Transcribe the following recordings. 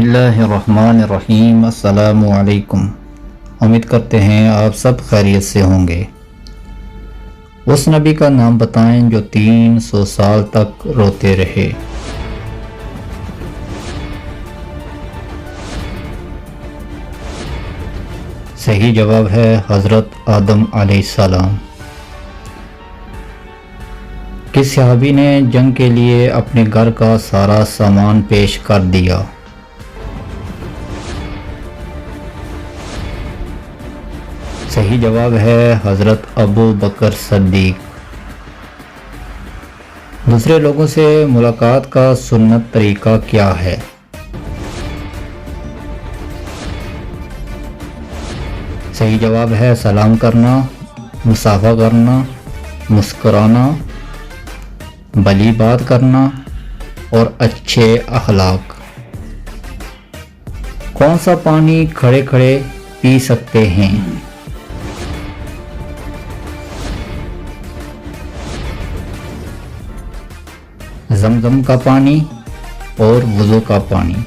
اللہ الرحمن الرحیم۔ السلام علیکم۔ امید کرتے ہیں آپ سب خیریت سے ہوں گے۔ اس نبی کا نام بتائیں جو 300 سال تک روتے رہے۔ صحیح جواب ہے حضرت آدم علیہ السلام۔ کس صحابی نے جنگ کے لیے اپنے گھر کا سارا سامان پیش کر دیا؟ صحیح جواب ہے حضرت ابو بکر صدیق۔ دوسرے لوگوں سے ملاقات کا سنت طریقہ کیا ہے؟ صحیح جواب ہے سلام کرنا، مصافحہ کرنا، مسکرانا، بھلی بات کرنا اور اچھے اخلاق۔ کون سا پانی کھڑے کھڑے پی سکتے ہیں؟ زمزم کا پانی اور وضو کا پانی۔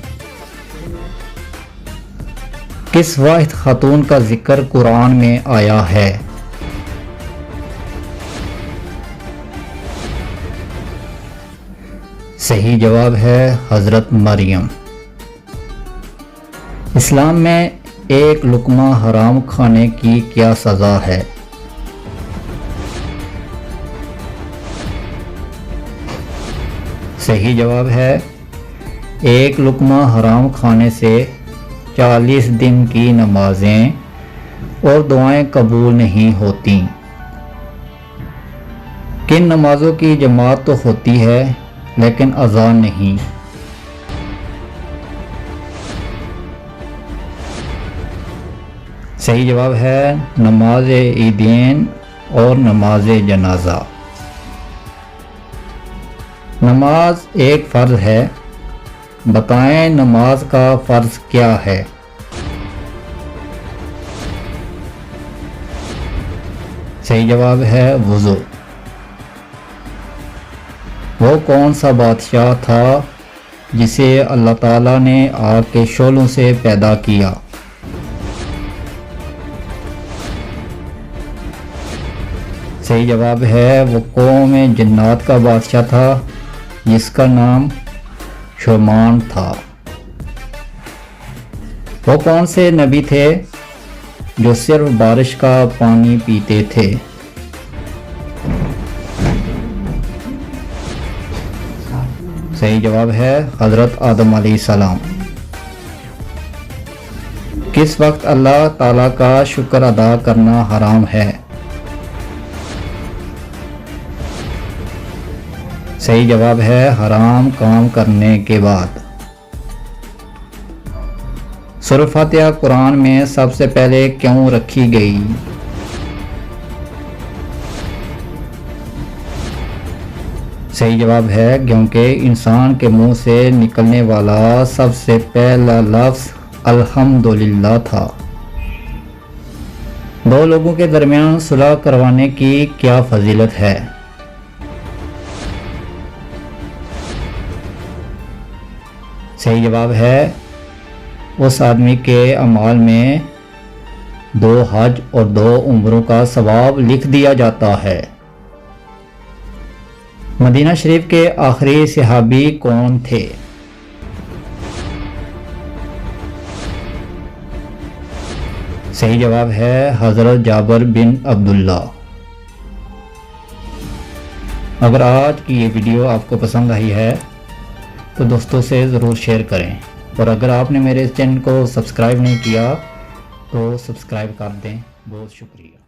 کس واحد خاتون کا ذکر قرآن میں آیا ہے؟ صحیح جواب ہے حضرت مریم۔ اسلام میں ایک لقمہ حرام کھانے کی کیا سزا ہے؟ صحیح جواب ہے ایک لقمہ حرام کھانے سے 40 دن کی نمازیں اور دعائیں قبول نہیں ہوتی۔ کن نمازوں کی جماعت تو ہوتی ہے لیکن اذان نہیں؟ صحیح جواب ہے نماز عیدین اور نماز جنازہ۔ نماز ایک فرض ہے، بتائیں نماز کا فرض کیا ہے؟ صحیح جواب ہے وضو۔ وہ کون سا بادشاہ تھا جسے اللہ تعالیٰ نے آگ کے شعلوں سے پیدا کیا؟ صحیح جواب ہے وہ قوم جنات کا بادشاہ تھا جس کا نام شومان تھا۔ وہ کون سے نبی تھے جو صرف بارش کا پانی پیتے تھے؟ صحیح جواب ہے حضرت آدم علیہ السلام۔ کس وقت اللہ تعالیٰ کا شکر ادا کرنا حرام ہے؟ صحیح جواب ہے حرام کام کرنے کے بعد۔ سورہ فاتحہ قرآن میں سب سے پہلے کیوں رکھی گئی؟ صحیح جواب ہے کیونکہ انسان کے منہ سے نکلنے والا سب سے پہلا لفظ الحمدللہ تھا۔ دو لوگوں کے درمیان صلح کروانے کی کیا فضیلت ہے؟ صحیح جواب ہے اس آدمی کے اعمال میں 2 حج اور 2 عمروں کا ثواب لکھ دیا جاتا ہے۔ مدینہ شریف کے آخری صحابی کون تھے؟ صحیح جواب ہے حضرت جابر بن عبداللہ۔ اگر آج کی یہ ویڈیو آپ کو پسند آئی ہے تو دوستوں سے ضرور شیئر کریں، اور اگر آپ نے میرے اس چینل کو سبسکرائب نہیں کیا تو سبسکرائب کر دیں۔ بہت شکریہ۔